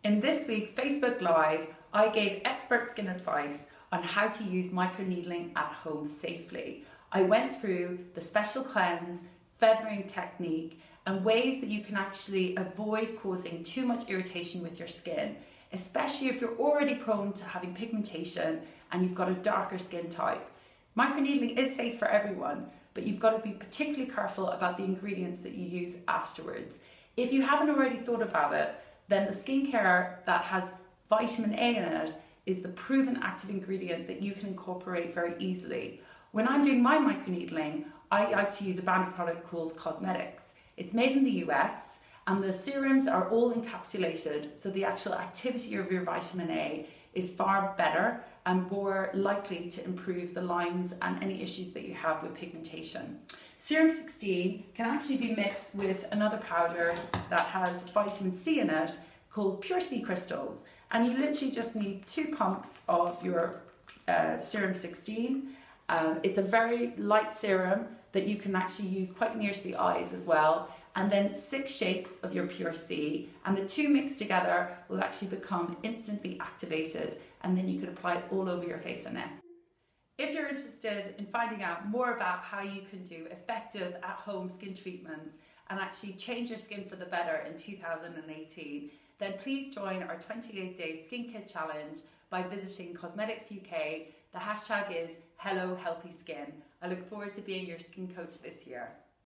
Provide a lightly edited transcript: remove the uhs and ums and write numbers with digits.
In this week's Facebook Live, I gave expert skin advice on how to use microneedling at home safely. I went through the special cleanse, feathering technique, and ways that you can actually avoid causing too much irritation with your skin, especially if you're already prone to having pigmentation and you've got a darker skin type. Microneedling is safe for everyone, but you've got to be particularly careful about the ingredients that you use afterwards. If you haven't already thought about it, then the skincare that has vitamin A in it is the proven active ingredient that you can incorporate very easily. When I'm doing my microneedling, I like to use a brand of product called Cosmetics. It's made in the US and the serums are all encapsulated, so the actual activity of your vitamin A is far better and more likely to improve the lines and any issues that you have with pigmentation. Serum 16 can actually be mixed with another powder that has vitamin C in it called Pure C crystals, and you literally just need 2 pumps of your Serum 16. It's a very light serum that you can actually use quite near to the eyes as well, and then 6 shakes of your Pure C, and the 2 mixed together will actually become instantly activated, and then you can apply it all over your face and neck. If you're interested in finding out more about how you can do effective at-home skin treatments and actually change your skin for the better in 2018, then please join our 28-day Skin Kit Challenge by visiting Cosmetics UK. The hashtag is Hello Healthy Skin. I look forward to being your skin coach this year.